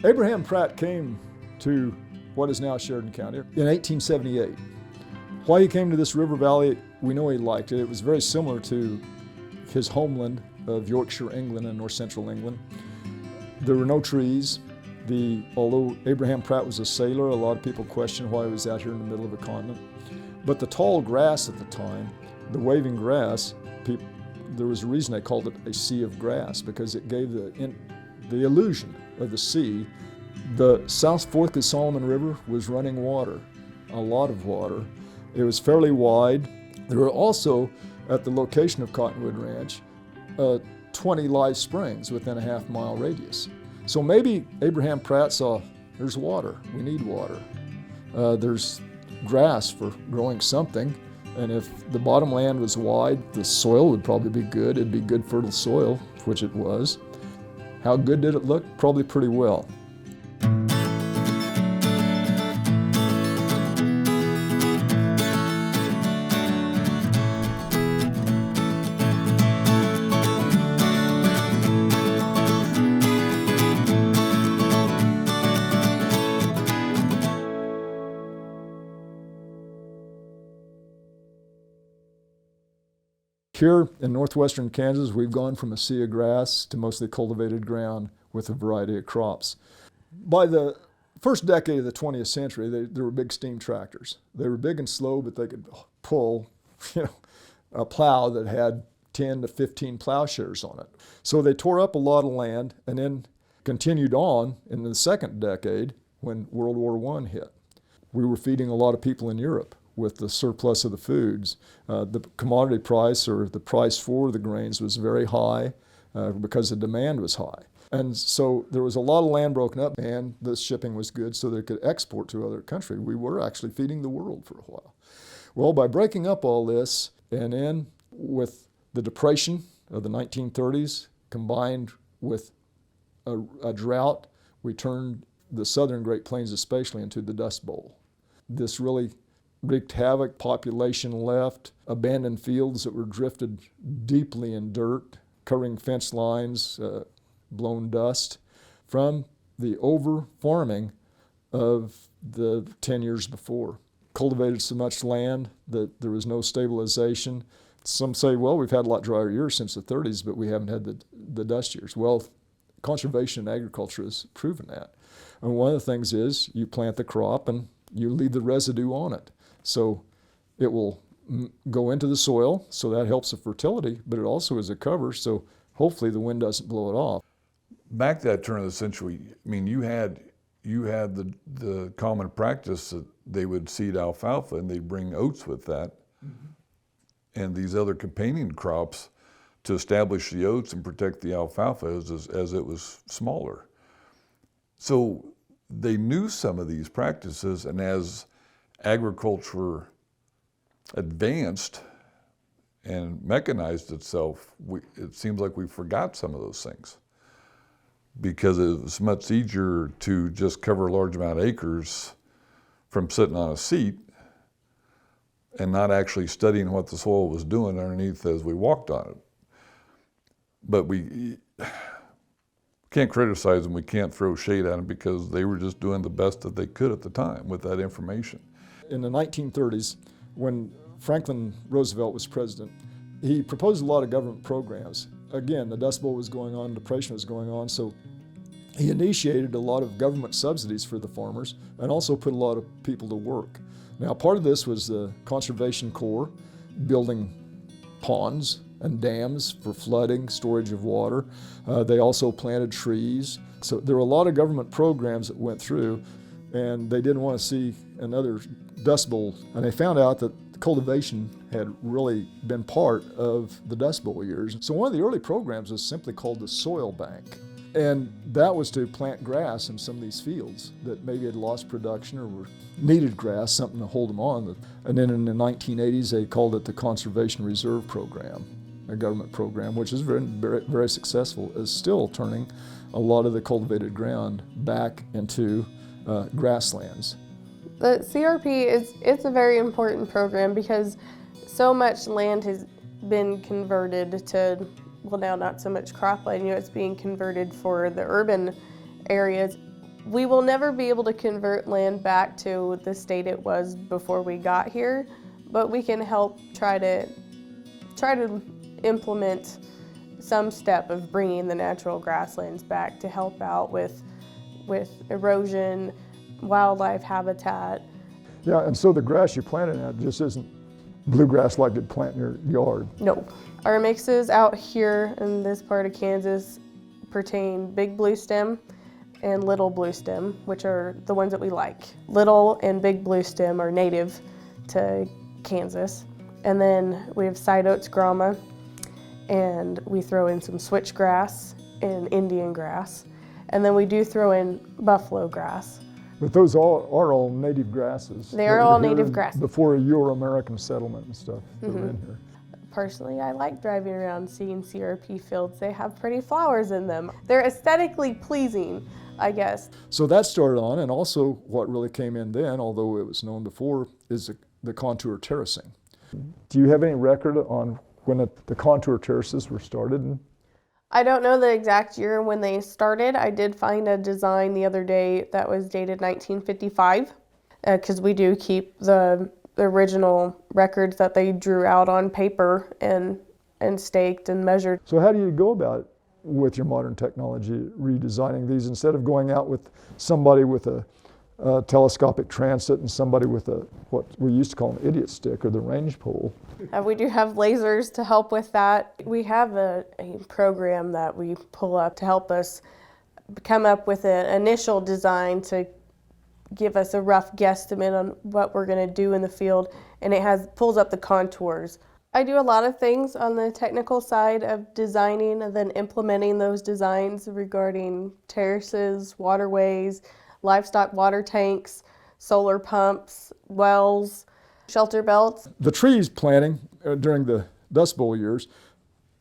Abraham Pratt came to what is now Sheridan County in 1878. Why he came to this river valley, we know he liked it. It was very similar to his homeland of Yorkshire, England, and north central England. There were no trees. Although Abraham Pratt was a sailor, a lot of people question why he was out here in the middle of a continent. But the tall grass at the time, the waving grass, there was a reason they called it a sea of grass, because it gave the illusion of the sea. The South Fork of Solomon River was running water, a lot of water. It was fairly wide. There were also, at the location of Cottonwood Ranch, 20 live springs within a half-mile radius. So maybe Abraham Pratt saw, there's water, we need water. There's grass for growing something, and if the bottom land was wide, the soil would probably be good. It'd be good fertile soil, which it was. How good did it look? Probably pretty well. Here in northwestern Kansas, we've gone from a sea of grass to mostly cultivated ground with a variety of crops. By the first decade of the 20th century, there were big steam tractors. They were big and slow, but they could pull, a plow that had 10 to 15 plowshares on it. So they tore up a lot of land and then continued on in the second decade when World War I hit. We were feeding a lot of people in Europe with the surplus of the foods. The commodity price, or the price for the grains, was very high because the demand was high. And so there was a lot of land broken up, and the shipping was good so they could export to other countries. We were actually feeding the world for a while. Well, by breaking up all this, and then with the Depression of the 1930s, combined with a drought, we turned the southern Great Plains especially into the Dust Bowl. This really wreaked havoc. Population left, abandoned fields that were drifted deeply in dirt, covering fence lines, blown dust from the over-farming of the 10 years before. Cultivated so much land that there was no stabilization. Some say, well, we've had a lot drier years since the 30s, but we haven't had the dust years. Well, conservation and agriculture has proven that. And one of the things is you plant the crop and you leave the residue on it. So it will go into the soil, so that helps the fertility, but it also is a cover, so hopefully the wind doesn't blow it off. Back to that turn of the century, I mean, you had the common practice that they would seed alfalfa and they'd bring oats with that, and these other companion crops to establish the oats and protect the alfalfa as it was smaller. So they knew some of these practices, and as agriculture advanced and mechanized itself, it seems like we forgot some of those things, because it was much easier to just cover a large amount of acres from sitting on a seat and not actually studying what the soil was doing underneath as we walked on it. But we can't criticize them, we can't throw shade at them, because they were just doing the best that they could at the time with that information. In the 1930s, when Franklin Roosevelt was president, he proposed a lot of government programs. Again, the Dust Bowl was going on, depression was going on, so he initiated a lot of government subsidies for the farmers and also put a lot of people to work. Now, part of this was the Conservation Corps building ponds and dams for flooding, storage of water. They also planted trees. So there were a lot of government programs that went through, and they didn't want to see another Dust Bowl. And they found out that cultivation had really been part of the Dust Bowl years. So one of the early programs was simply called the Soil Bank. And that was to plant grass in some of these fields that maybe had lost production or needed grass, something to hold them on. And then in the 1980s, they called it the Conservation Reserve Program, a government program, which is very, very, very successful, is still turning a lot of the cultivated ground back into grasslands. The CRP it's a very important program because so much land has been converted to, well, now not so much cropland, it's being converted for the urban areas. We will never be able to convert land back to the state it was before we got here, but we can help try to implement some step of bringing the natural grasslands back to help out with erosion, wildlife habitat. Yeah, and so the grass you planted at just isn't bluegrass like you'd plant in your yard. No. Our mixes out here in this part of Kansas pertain big blue stem and little blue stem, which are the ones that we like. Little and big blue stem are native to Kansas. And then we have side oats grama, and we throw in some switchgrass and Indian grass. And then we do throw in buffalo grass. But those are all native grasses. They are all native grasses. Before Euro-American settlement and stuff that were in here. Personally, I like driving around seeing CRP fields. They have pretty flowers in them. They're aesthetically pleasing, I guess. So that started on, and also what really came in then, although it was known before, is the contour terracing. Do you have any record on when the contour terraces were started? I don't know the exact year when they started. I did find a design the other day that was dated 1955, because we do keep the original records that they drew out on paper and staked and measured. So how do you go about it with your modern technology redesigning these, instead of going out with somebody with a telescopic transit and somebody with what we used to call an idiot stick or the range pole? We do have lasers to help with that. We have a program that we pull up to help us come up with an initial design to give us a rough guesstimate on what we're going to do in the field, and it pulls up the contours. I do a lot of things on the technical side of designing and then implementing those designs regarding terraces, waterways, livestock water tanks, solar pumps, wells, shelter belts. The trees planting during the Dust Bowl years,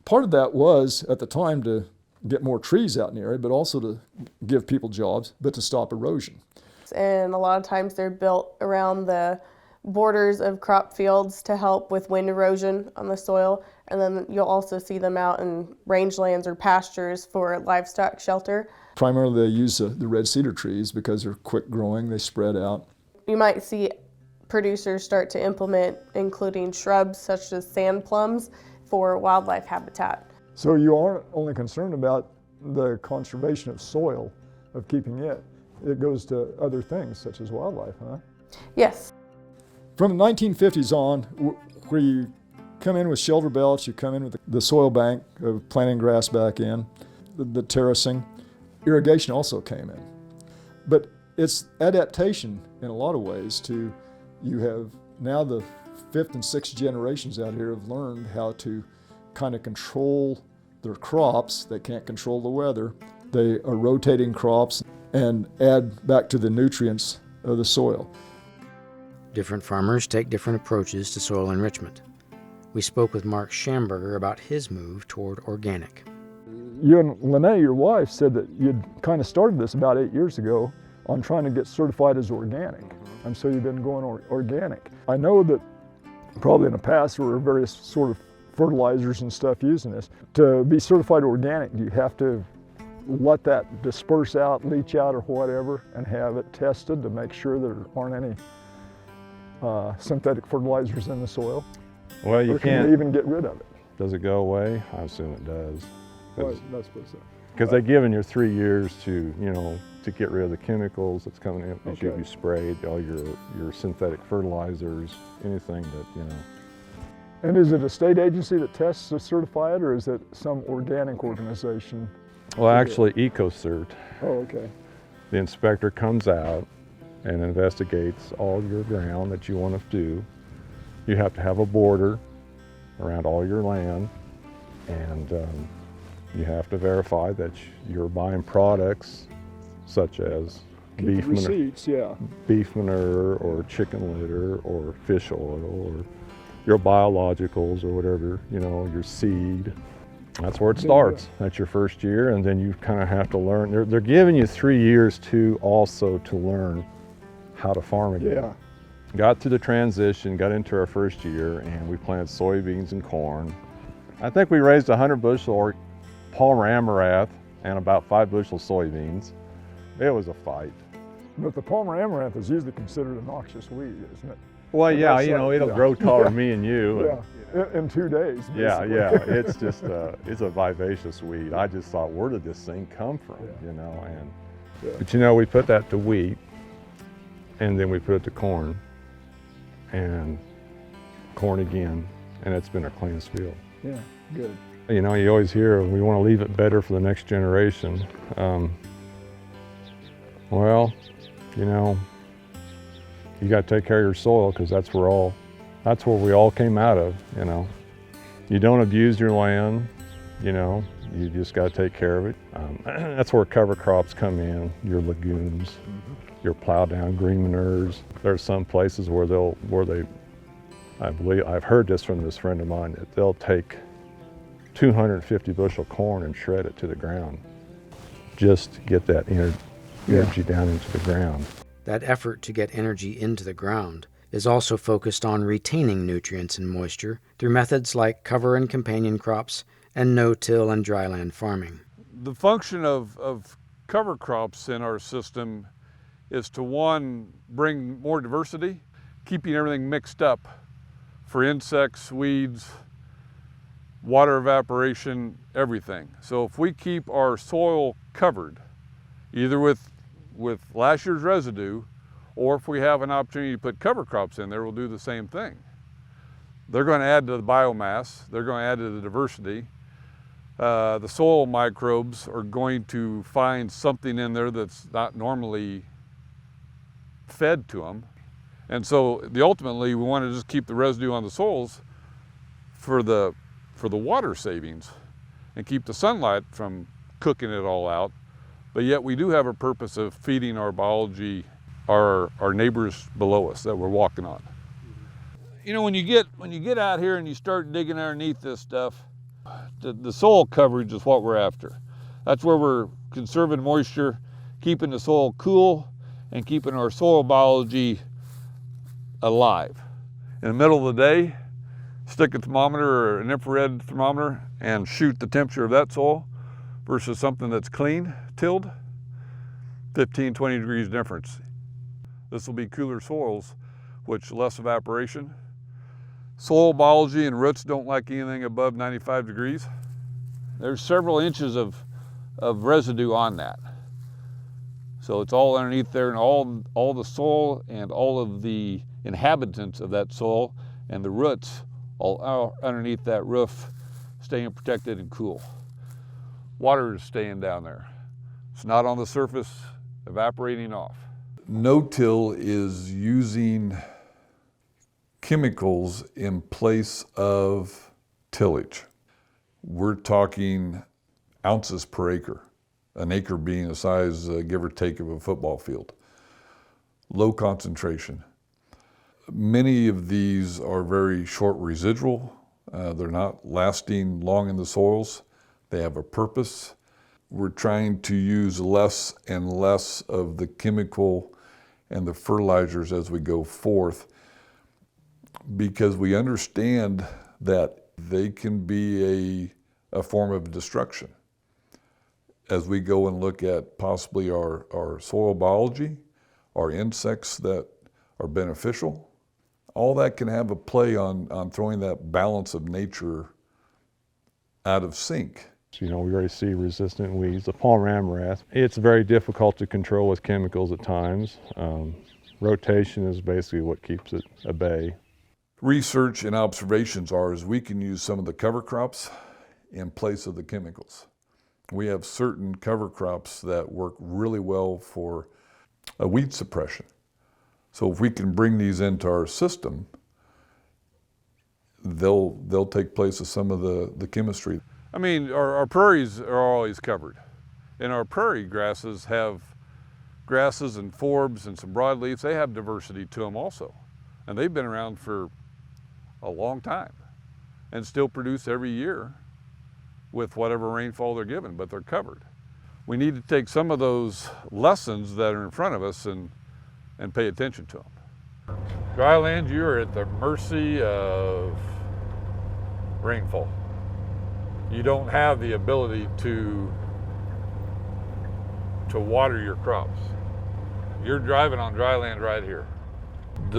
part of that was at the time to get more trees out in the area, but also to give people jobs, but to stop erosion. And a lot of times they're built around the borders of crop fields to help with wind erosion on the soil. And then you'll also see them out in rangelands or pastures for livestock shelter. Primarily they use the red cedar trees because they're quick growing, they spread out. You might see producers start to implement including shrubs such as sand plums for wildlife habitat. So you aren't only concerned about the conservation of soil, of keeping it goes to other things such as wildlife, huh? Yes. From the 1950s on, where you come in with shelter belts, you come in with the soil bank of planting grass back in, the terracing, irrigation also came in. But it's adaptation in a lot of ways to, you have now the 5th and 6th generations out here have learned how to kind of control their crops. They can't control the weather. They are rotating crops and add back to the nutrients of the soil. Different farmers take different approaches to soil enrichment. We spoke with Mark Schamberger about his move toward organic. You and Lene, your wife, said that you'd kind of started this about 8 years ago on trying to get certified as organic. And so you've been going organic. I know that probably in the past there were various sort of fertilizers and stuff using this. To be certified organic, do you have to let that disperse out, leach out or whatever, and have it tested to make sure there aren't any synthetic fertilizers in the soil? Well, you or can can't you even get rid of it? Does it go away? I assume it does. That's supposed to. Because they're giving you 3 years to, to get rid of the chemicals that's coming in that Okay. you sprayed, all your synthetic fertilizers, anything that, And is it a state agency that tests to certify it, or is it some organic organization? Well, actually, EcoCert, Oh, okay. the inspector comes out and investigates all your ground that you want to do. You have to have a border around all your land, and you have to verify that you're buying products such as beef manure, Receipts, yeah. beef manure or chicken litter or fish oil or your biologicals or whatever, your seed. That's where it starts. That's your first year, and then you kind of have to learn. They're giving you 3 years to learn how to farm again. Yeah. Got through the transition, got into our first year, and we planted soybeans and corn. I think we raised 100 bushel Palmer amaranth and about 5 bushel soybeans. It was a fight. But the Palmer amaranth is usually considered a noxious weed, isn't it? Well, But yeah, that's you know, like- it'll yeah. grow taller than me and you. Yeah, in 2 days. Yeah, basically. yeah, it's just, it's a vivacious weed. I just thought, where did this thing come from, Yeah. you know? And Yeah. But you know, we put that to wheat, and then we put it to corn, and corn again, and it's been our cleanest field. Yeah, good. You know, you always hear, we want to leave it better for the next generation. Well, you know, you got to take care of your soil, because that's where we all came out of, you know. You don't abuse your land, you know, you just got to take care of it. That's where cover crops come in, your legumes, your plow down green manures. There's some places where I believe, I've heard this from this friend of mine, that they'll take 250 bushel corn and shred it to the ground just to get that energy down into the ground. That effort to get energy into the ground is also focused on retaining nutrients and moisture through methods like cover and companion crops and no-till and dryland farming. The function of cover crops in our system is to, one, bring more diversity, keeping everything mixed up for insects, weeds, water evaporation, everything. So if we keep our soil covered, either with last year's residue, or if we have an opportunity to put cover crops in there, we'll do the same thing. They're going to add to the biomass, they're going to add to the diversity. The soil microbes are going to find something in there that's not normally fed to them. And so ultimately we want to just keep the residue on the soils for the water savings and keep the sunlight from cooking it all out. But yet we do have a purpose of feeding our biology, our neighbors below us that we're walking on. You know, when you get out here and you start digging underneath this stuff, the soil coverage is what we're after. That's where we're conserving moisture, keeping the soil cool, and keeping our soil biology alive. In the middle of the day, stick a thermometer or an infrared thermometer and shoot the temperature of that soil versus something that's clean, tilled, 15, 20 degrees difference. This will be cooler soils, which less evaporation. Soil biology and roots don't like anything above 95 degrees. There's several inches of residue on that. So it's all underneath there, and all the soil and all of the inhabitants of that soil and the roots all underneath that roof staying protected and cool. Water is staying down there. It's not on the surface evaporating off. No-till is using chemicals in place of tillage. We're talking ounces per acre, an acre being the size, give or take, of a football field. Low concentration. Many of these are very short residual. They're not lasting long in the soils. They have a purpose. We're trying to use less and less of the chemical and the fertilizers as we go forth, because we understand that they can be a form of destruction. As we go and look at possibly our soil biology, our insects that are beneficial, all that can have a play on throwing that balance of nature out of sync. You know, we already see resistant weeds. The Palmer amaranth, it's very difficult to control with chemicals at times. Rotation is basically what keeps it at bay. Research and observations is we can use some of the cover crops in place of the chemicals. We have certain cover crops that work really well for a weed suppression. So if we can bring these into our system, they'll take place of some of the chemistry. I mean, our prairies are always covered, and our prairie grasses have grasses and forbs and some broadleafs. They have diversity to them also, and they've been around for a long time and still produce every year with whatever rainfall they're given, but they're covered. We need to take some of those lessons that are in front of us and pay attention to them. Dryland, you're at the mercy of rainfall. You don't have the ability to to water your crops. You're driving on dry land right here.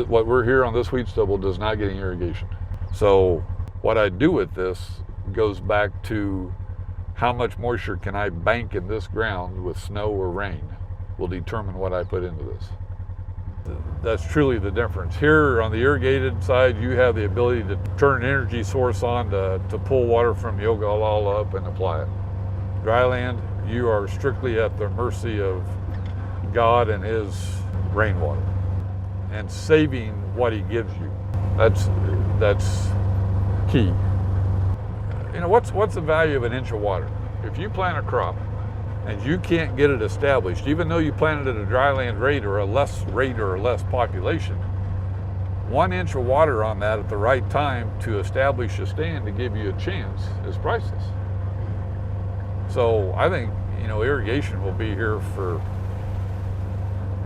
What we're here on this wheat stubble does not get any irrigation. So what I do with this goes back to how much moisture can I bank in this ground with snow or rain will determine what I put into this. That's truly the difference. Here on the irrigated side, you have the ability to turn an energy source on to pull water from the Ogallala up and apply it. Dry land, you are strictly at the mercy of God and His rainwater and saving what He gives you. That's key. You know, what's the value of an inch of water? If you plant a crop and you can't get it established, even though you planted at a dryland rate or a less population, 1 inch of water on that at the right time to establish a stand to give you a chance is priceless. So I think, you know, irrigation will be here for,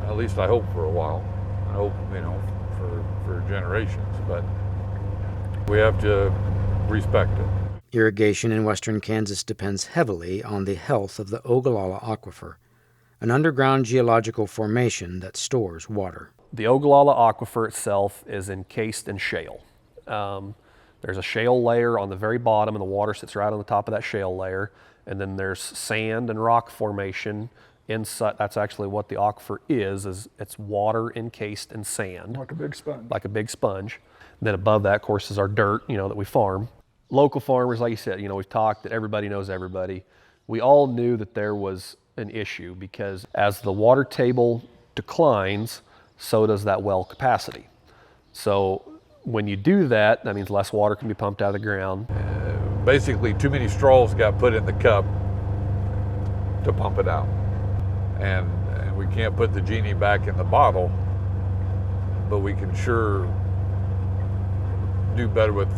at least I hope, for a while. I hope, you know, for generations, but we have to respect it. Irrigation in western Kansas depends heavily on the health of the Ogallala Aquifer, an underground geological formation that stores water. The Ogallala Aquifer itself is encased in shale. There's a shale layer on the very bottom, and the water sits right on the top of that shale layer. And then there's sand and rock formation inside. That's actually what the aquifer is it's water encased in sand. Like a big sponge. Like a big sponge. And then above that, of course, is our dirt, you know, that we farm. Local farmers, like you said, you know, we've talked that everybody knows everybody. We all knew that there was an issue because as the water table declines, so does that well capacity. So when you do that, that means less water can be pumped out of the ground. Basically, too many straws got put in the cup to pump it out. And we can't put the genie back in the bottle, but we can sure do better with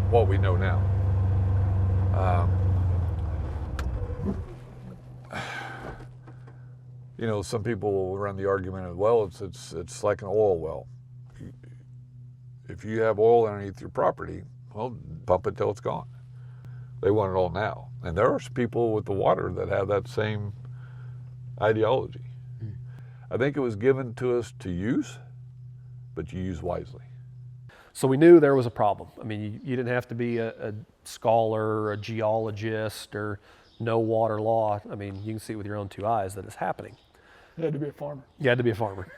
what we know now. You know, some people will run the argument of, well, it's like an oil well. If you have oil underneath your property, well, pump it till it's gone. They want it all now. And there are people with the water that have that same ideology. I think it was given to us to use, but you use wisely. So we knew there was a problem. I mean, you didn't have to be a scholar or a geologist or know water law. I mean, you can see with your own two eyes that it's happening. You had to be a farmer. You had to be a farmer.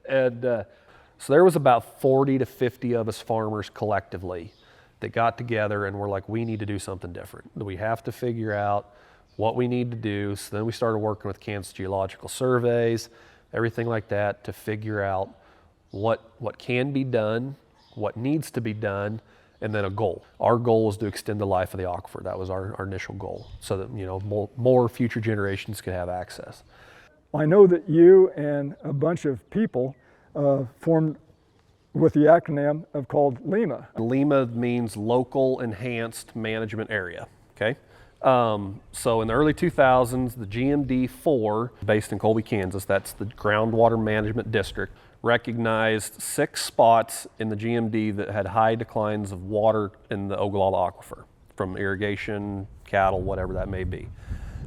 And so there was about 40 to 50 of us farmers collectively that got together and were like, we need to do something different. We have to figure out what we need to do. So then we started working with Kansas Geological Surveys, everything like that, to figure out what can be done, what needs to be done, and then a goal. Our goal was to extend the life of the aquifer. That was our initial goal, so that, you know, more future generations could have access. I know that you and a bunch of people formed with the acronym of called LEMA. LEMA means Local Enhanced Management Area, okay? So in the early 2000s, the GMD-4, based in Colby, Kansas, that's the Groundwater Management District, recognized 6 spots in the GMD that had high declines of water in the Ogallala Aquifer from irrigation, cattle, whatever that may be.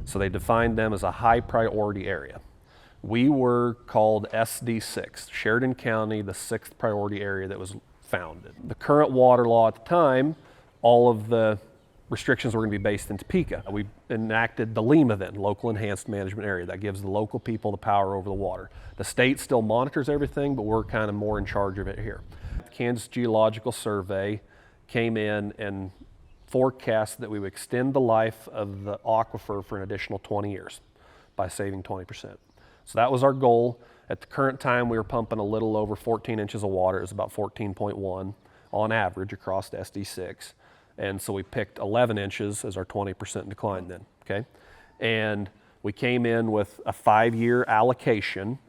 So they defined them as a high priority area. We were called SD6, Sheridan County, the 6th priority area that was founded. The current water law at the time, all of the restrictions were going to be based in Topeka. We enacted the LEMA then, Local Enhanced Management Area. That gives the local people the power over the water. The state still monitors everything, but we're kind of more in charge of it here. The Kansas Geological Survey came in and forecast that we would extend the life of the aquifer for an additional 20 years by saving 20%. So that was our goal. At the current time, we were pumping a little over 14 inches of water. It was about 14.1 on average across the SD6. And so we picked 11 inches as our 20% decline then, okay? And we came in with a 5-year allocation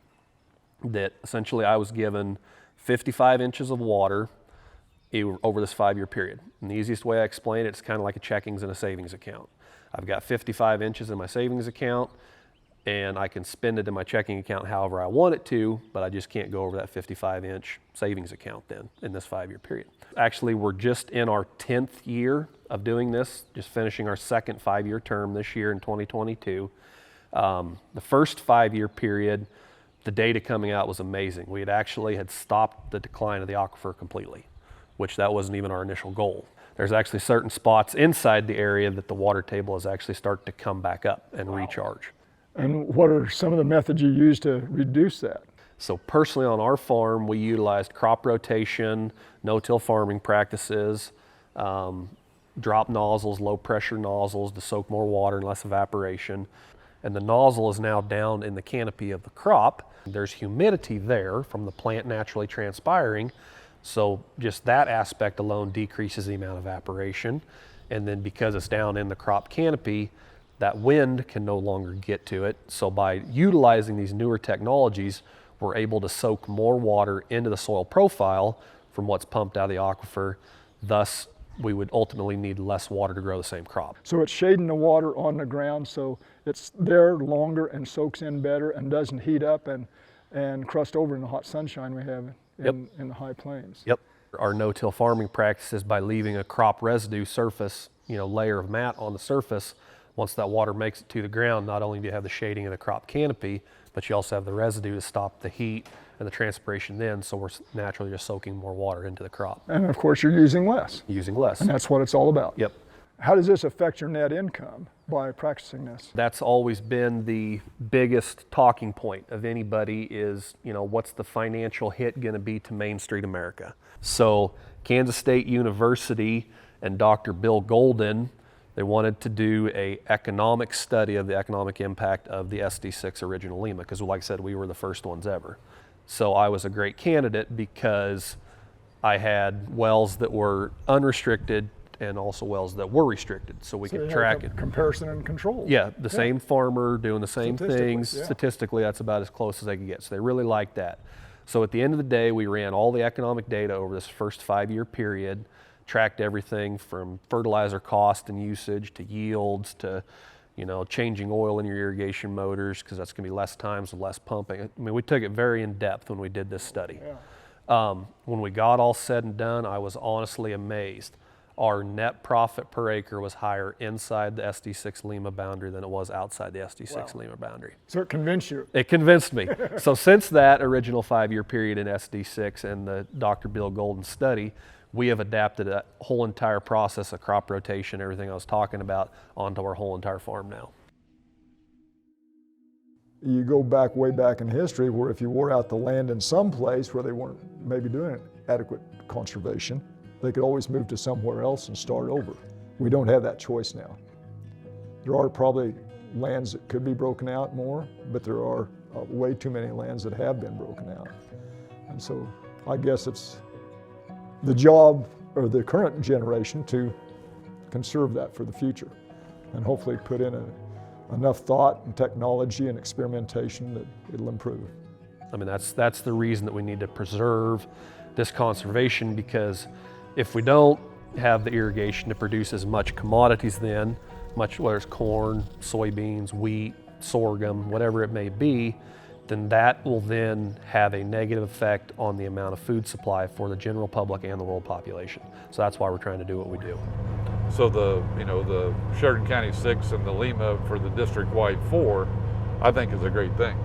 that essentially I was given 55 inches of water over this 5-year period. And the easiest way I explain it, it's kind of like a checkings and a savings account. I've got 55 inches in my savings account, and I can spend it in my checking account however I want it to, but I just can't go over that 55-inch savings account then in this 5-year period. Actually, we're just in our 10th year of doing this, just finishing our second 5-year term this year in 2022. The first 5-year period, the data coming out was amazing. We had stopped the decline of the aquifer completely, which that wasn't even our initial goal. There's actually certain spots inside the area that the water table has actually started to come back up and recharge. And what are some of the methods you use to reduce that? So personally on our farm, we utilized crop rotation, no-till farming practices, drop nozzles, low pressure nozzles to soak more water and less evaporation. And the nozzle is now down in the canopy of the crop. There's humidity there from the plant naturally transpiring. So just that aspect alone decreases the amount of evaporation. And then because it's down in the crop canopy, that wind can no longer get to it. So by utilizing these newer technologies, we're able to soak more water into the soil profile from what's pumped out of the aquifer. Thus, we would ultimately need less water to grow the same crop. So it's shading the water on the ground so it's there longer and soaks in better and doesn't heat up and crust over in the hot sunshine we have in the high plains. Yep. Our no-till farming practices, by leaving a crop residue surface, layer of mat on the surface, once that water makes it to the ground, not only do you have the shading of the crop canopy, but you also have the residue to stop the heat and the transpiration then, so we're naturally just soaking more water into the crop. And of course you're using less. Using less. And that's what it's all about. Yep. How does this affect your net income by practicing this? That's always been the biggest talking point of anybody is, what's the financial hit going to be to Main Street America? So Kansas State University and Dr. Bill Golden, they wanted to do an economic study of the economic impact of the SD6 original Lima, because like I said, we were the first ones ever. So I was a great candidate because I had wells that were unrestricted and also wells that were restricted, so we could track it. Comparison and control. Yeah, the same farmer doing the same things. Yeah. Statistically, that's about as close as they could get. So they really liked that. So at the end of the day, we ran all the economic data over this first 5-year period, tracked everything from fertilizer cost and usage to yields to, changing oil in your irrigation motors, because that's going to be less times with less pumping. I mean, we took it very in depth when we did this study. Yeah. When we got all said and done, I was honestly amazed. Our net profit per acre was higher inside the SD6 Lima boundary than it was outside the SD6 Lima boundary. So it convinced you? It convinced me. So since that original 5-year period in SD6 and the Dr. Bill Golden study, we have adapted that whole entire process of crop rotation, everything I was talking about, onto our whole entire farm now. You go way back in history where if you wore out the land in some place where they weren't maybe doing adequate conservation, they could always move to somewhere else and start over. We don't have that choice now. There are probably lands that could be broken out more, but there are way too many lands that have been broken out. And so I guess it's the job of the current generation to conserve that for the future and hopefully put in enough thought and technology and experimentation that it'll improve. I mean, that's the reason that we need to preserve this conservation, because if we don't have the irrigation to produce as much commodities then, whether it's corn, soybeans, wheat, sorghum, whatever it may be, then that will then have a negative effect on the amount of food supply for the general public and the world population. So that's why we're trying to do what we do. So the Sheridan County 6 and the Lima for the district-wide 4, I think is a great thing.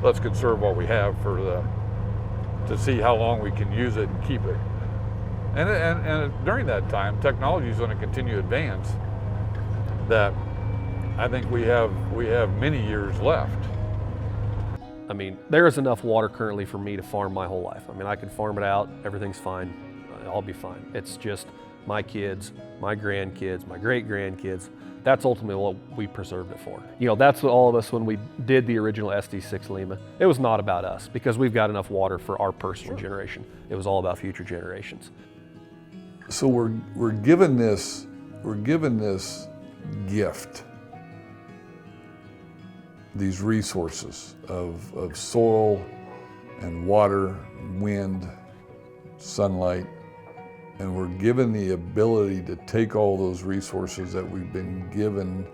Let's conserve what we have to see how long we can use it and keep it. And during that time, technology is going to continue to advance. That I think we have many years left. I mean, there is enough water currently for me to farm my whole life. I mean, I can farm it out, everything's fine, I'll be fine. It's just my kids, my grandkids, my great-grandkids, that's ultimately what we preserved it for. That's what all of us, when we did the original SD6 Lima, it was not about us, because we've got enough water for our personal generation. It was all about future generations. So we're given this gift, these resources of soil and water, wind, sunlight, and we're given the ability to take all those resources that we've been given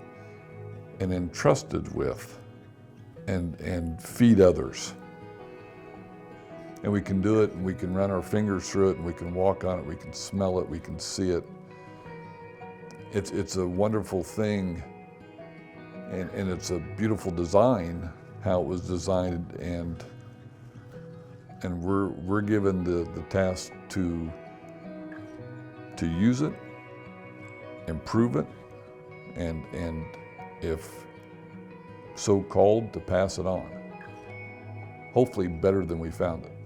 and entrusted with and feed others. And we can do it, and we can run our fingers through it, and we can walk on it, we can smell it, we can see it. It's a wonderful thing And it's a beautiful design, how it was designed, and we're given the task to use it, improve it, and if so called, to pass it on. Hopefully better than we found it.